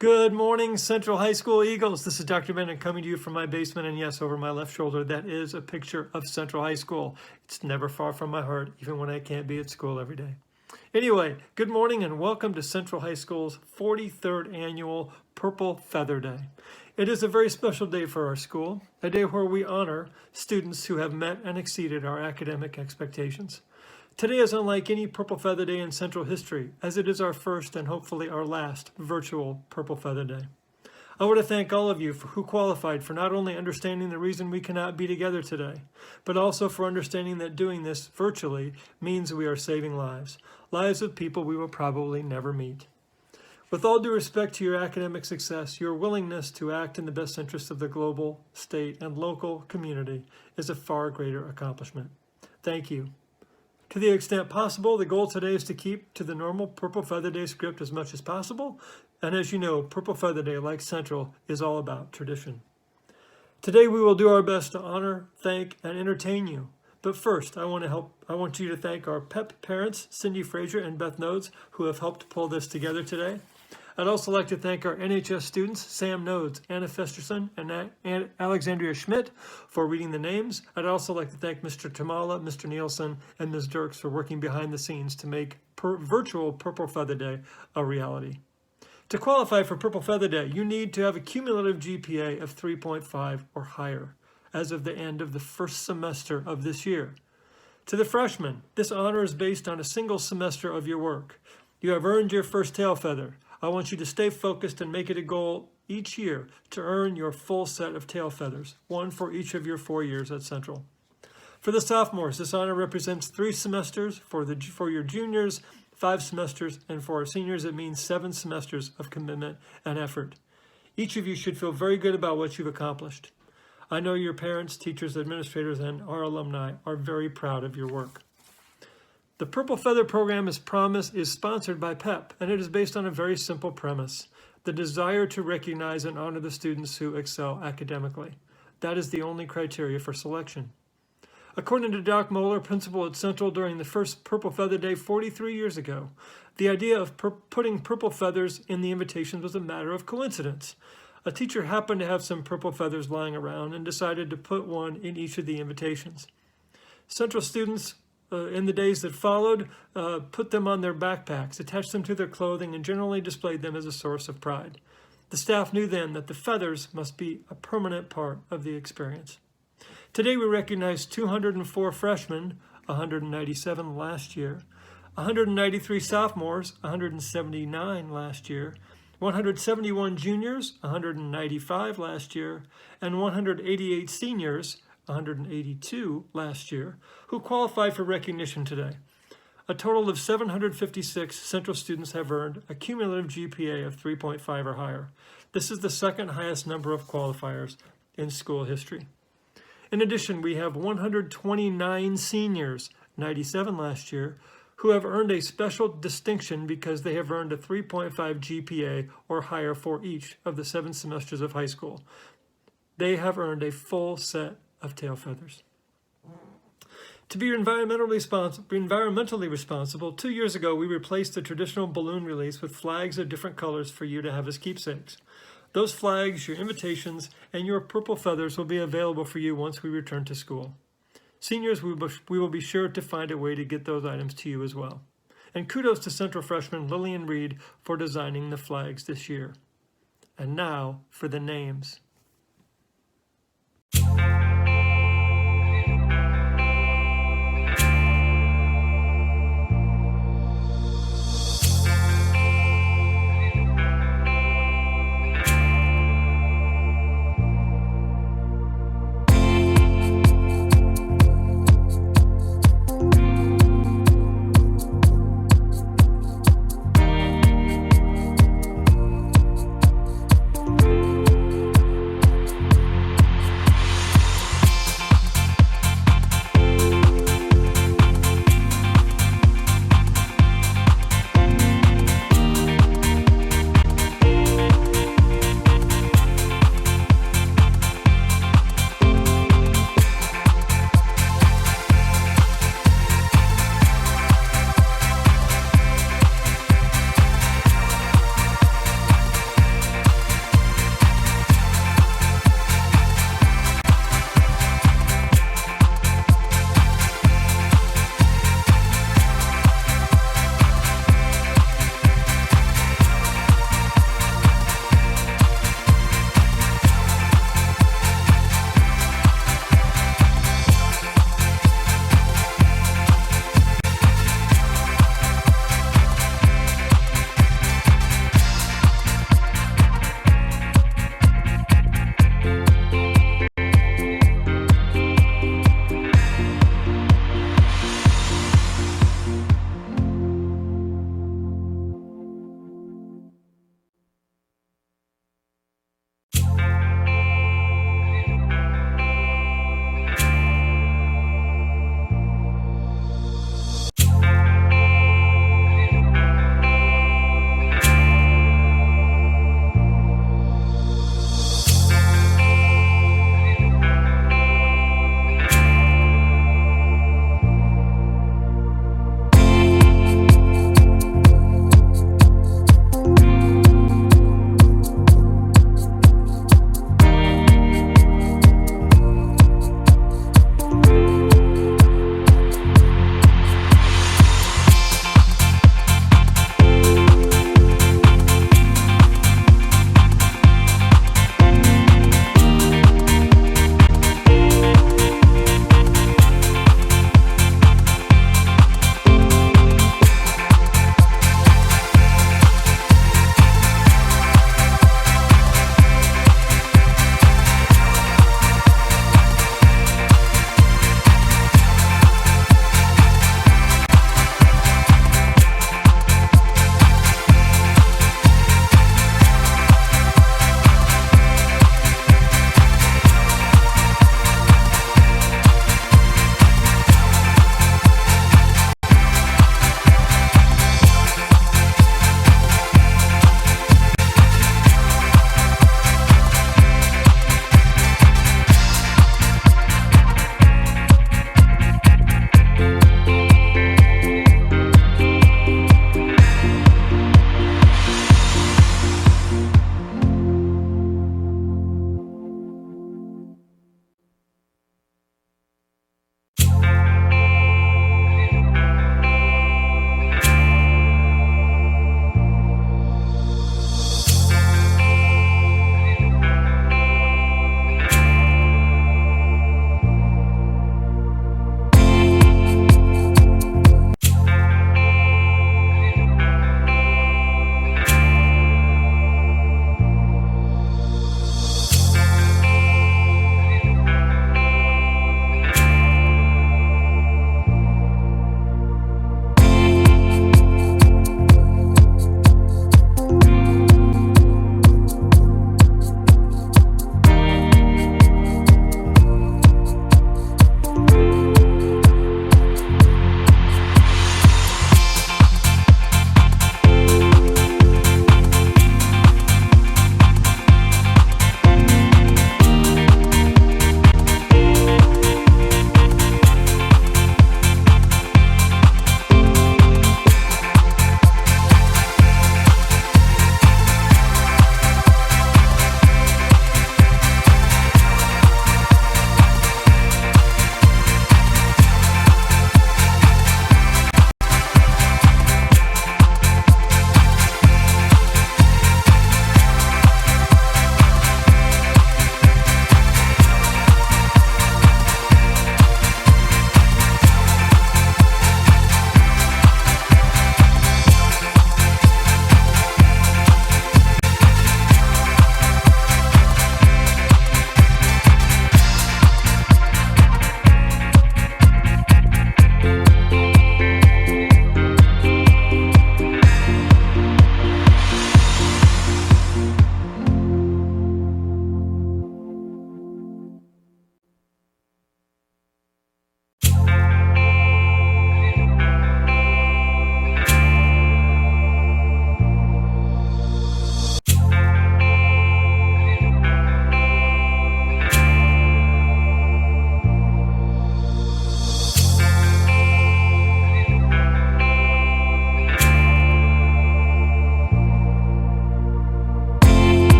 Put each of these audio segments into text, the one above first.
Good morning, Central High School Eagles. This is Dr. Bennett coming to you from my basement, and yes, over my left shoulder, that is a picture of Central High School. It's never far from my heart, even when I can't be at school every day. Anyway, good morning and welcome to Central High School's 43rd annual Purple Feather Day. It is a very special day for our school, a day where we honor students who have met and exceeded our academic expectations. Today is unlike any Purple Feather Day in Central history, as it is our first and hopefully our last virtual Purple Feather Day. I want to thank all of you who qualified for not only understanding the reason we cannot be together today, but also for understanding that doing this virtually means we are saving lives of people we will probably never meet. With all due respect to your academic success, your willingness to act in the best interest of the global, state, and local community is a far greater accomplishment. Thank you. To the extent possible, the goal today is to keep to the normal Purple Feather Day script as much as possible. And as you know, Purple Feather Day, like Central, is all about tradition. Today we will do our best to honor, thank, and entertain you. But first, I want you to thank our PEP parents, Cindy Frazier and Beth Nodes, who have helped pull this together today. I'd also like to thank our NHS students, Sam Nodes, Anna Festerson, and Alexandria Schmidt for reading the names. I'd also like to thank Mr. Tamala, Mr. Nielsen, and Ms. Dirks for working behind the scenes to make virtual Purple Feather Day a reality. To qualify for Purple Feather Day, you need to have a cumulative GPA of 3.5 or higher as of the end of the first semester of this year. To the freshmen, this honor is based on a single semester of your work. You have earned your first tail feather. I want you to stay focused and make it a goal each year to earn your full set of tail feathers, one for each of your 4 years at Central. For the sophomores, this honor represents 3 semesters. For your juniors, 5 semesters, and for our seniors, it means 7 semesters of commitment and effort. Each of you should feel very good about what you've accomplished. I know your parents, teachers, administrators, and our alumni are very proud of your work. The Purple Feather program is sponsored by PEP, and it is based on a very simple premise: the desire to recognize and honor the students who excel academically. That is the only criteria for selection. According to Doc Moeller, principal at Central during the first Purple Feather Day 43 years ago, the idea of putting purple feathers in the invitations was a matter of coincidence. A teacher happened to have some purple feathers lying around and decided to put one in each of the invitations. Central students in the days that followed, put them on their backpacks, attached them to their clothing, and generally displayed them as a source of pride. The staff knew then that the feathers must be a permanent part of the experience. Today we recognize 204 freshmen, 197 last year, 193 sophomores, 179 last year, 171 juniors, 195 last year, and 188 seniors, 182 last year, who qualified for recognition today. A total of 756 Central students have earned a cumulative GPA of 3.5 or higher. This is the second highest number of qualifiers in school history. In addition, we have 129 seniors, 97 last year, who have earned a special distinction because they have earned a 3.5 GPA or higher for each of the 7 semesters of high school. They have earned a full set of tail feathers. To be environmentally responsible, 2 years ago we replaced the traditional balloon release with flags of different colors for you to have as keepsakes. Those flags, your invitations, and your purple feathers will be available for you once we return to school. Seniors, we will be sure to find a way to get those items to you as well. And kudos to Central freshman Lillian Reed for designing the flags this year. And now for the names.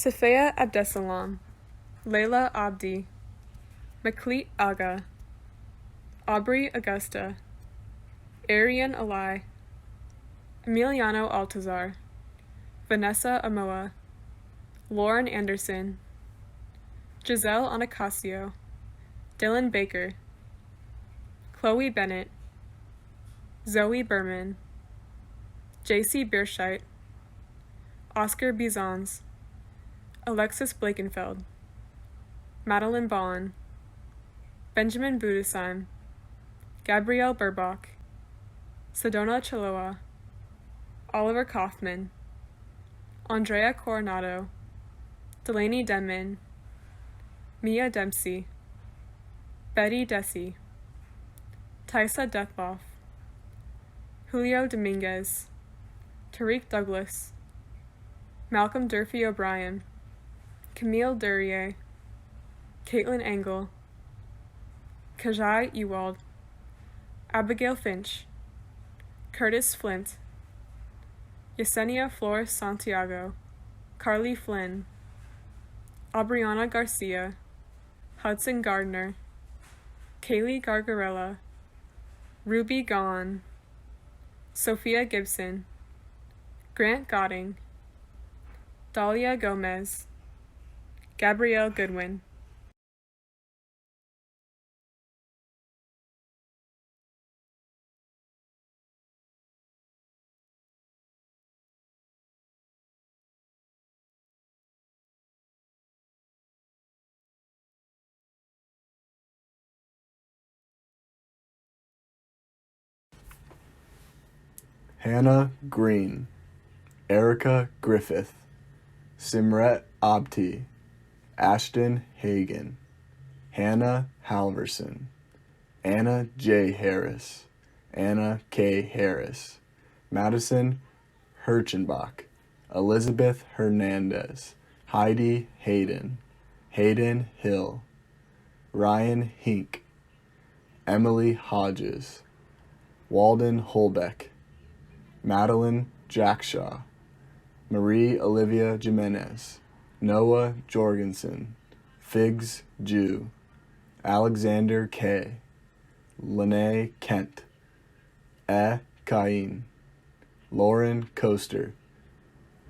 Safia Abdesalam, Layla Abdi, Maklit Aga, Aubrey Augusta, Arian Alai, Emiliano Altazar, Vanessa Amoa, Lauren Anderson, Giselle Anacasio, Dylan Baker, Chloe Bennett, Zoe Berman, JC Bierscheit, Oscar Bizans, Alexis Blakenfeld, Madeline Bond, Benjamin Budesheim, Gabrielle Burbach, Sedona Chiloa, Oliver Kaufman, Andrea Coronado, Delaney Denman, Mia Dempsey, Betty Desi, Tysa Deathloff, Julio Dominguez, Tariq Douglas, Malcolm Durfee O'Brien, Camille Durier, Caitlin Engel, Kajai Ewald, Abigail Finch, Curtis Flint, Yesenia Flores Santiago, Carly Flynn, Aubriana Garcia, Hudson Gardner, Kaylee Gargarella, Ruby Gaughan, Sophia Gibson, Grant Godding, Dahlia Gomez, Gabrielle Goodwin. Hannah Green, Erica Griffith, Simret Abti, Ashton Hagen, Hannah Halverson, Anna J. Harris, Anna K. Harris, Madison Herchenbach, Elizabeth Hernandez, Heidi Hayden, Hayden Hill, Ryan Hink, Emily Hodges, Walden Holbeck, Madeline Jackshaw, Marie Olivia Jimenez, Noah Jorgensen, Figs Jew, Alexander K., Lene Kent, Cain, Lauren Coaster,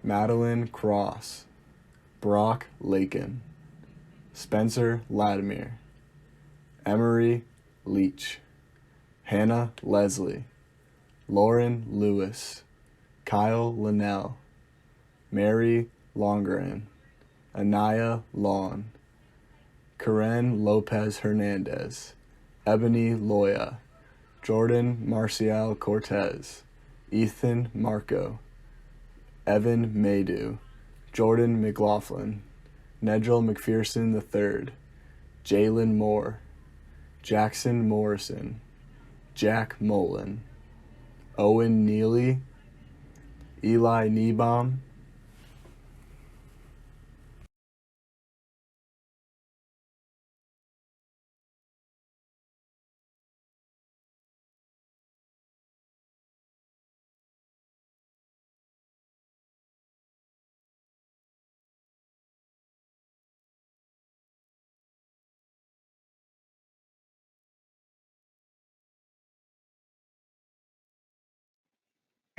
Madeline Cross, Brock Lakin, Spencer Latimer, Emery Leach, Hannah Leslie, Lauren Lewis, Kyle Linnell, Mary Longren, Anaya Lawn, Karen Lopez Hernandez, Ebony Loya, Jordan Marcial Cortez, Ethan Marco, Evan Maydew, Jordan McLaughlin, Nedrell McPherson III, Jalen Moore, Jackson Morrison, Jack Mullen, Owen Neely, Eli Niebaum,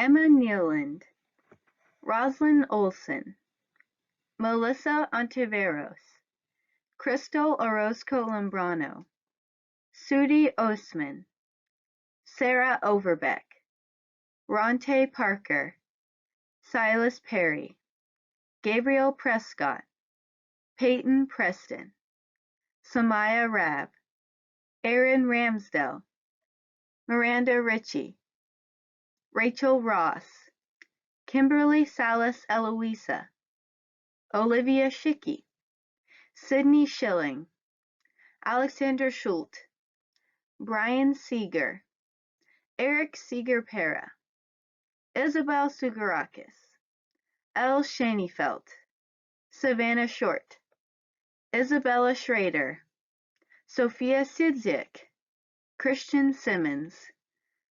Emma Nealand, Roslyn Olson, Melissa Ontiveros, Crystal Orozco Lambrano, Sudi Osman, Sarah Overbeck, Ronte Parker, Silas Perry, Gabriel Prescott, Peyton Preston, Samaya Rabb, Erin Ramsdell, Miranda Ritchie, Rachel Ross, Kimberly Salas Eloisa, Olivia Schicke, Sydney Schilling, Alexander Schult, Brian Seeger, Eric Seeger-Pera, Isabel Sugarakis, Elle Schoenefeld, Savannah Short, Isabella Schrader, Sophia Sidziak, Christian Simmons,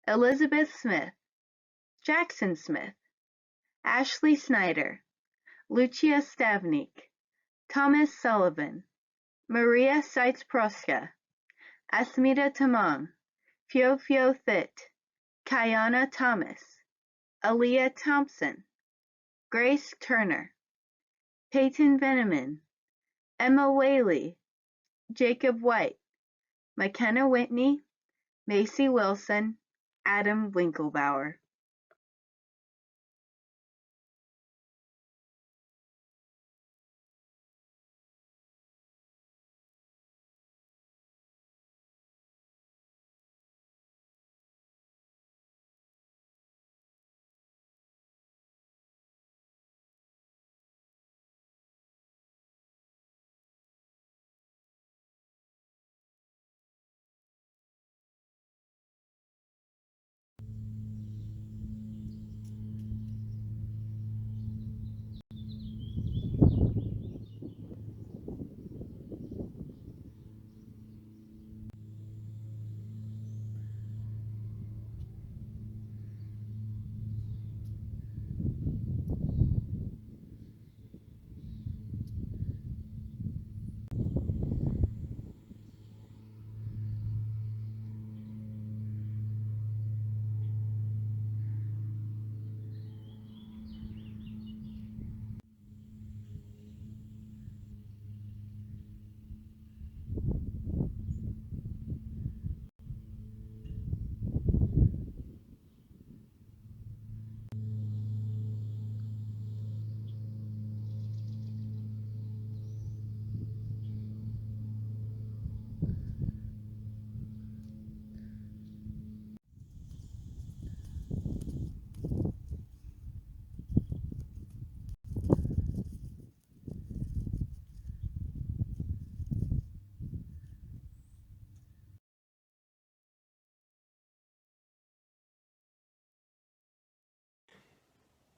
Elizabeth Smith, Jackson Smith, Ashley Snyder, Lucia Stavnik, Thomas Sullivan, Maria Seitz Proska, Asmita Tamang, Phyo Phyo Thit, Kayana Thomas, Aaliyah Thompson, Grace Turner, Peyton Veneman, Emma Whaley, Jacob White, McKenna Whitney, Macy Wilson, Adam Winklebauer.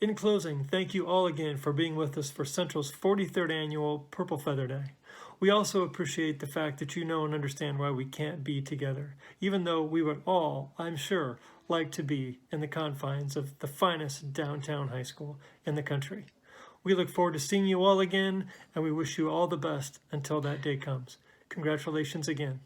In closing, thank you all again for being with us for Central's 43rd annual Purple Feather Day. We also appreciate the fact that you know and understand why we can't be together, even though we would all, I'm sure, like to be in the confines of the finest downtown high school in the country. We look forward to seeing you all again, and we wish you all the best until that day comes. Congratulations again.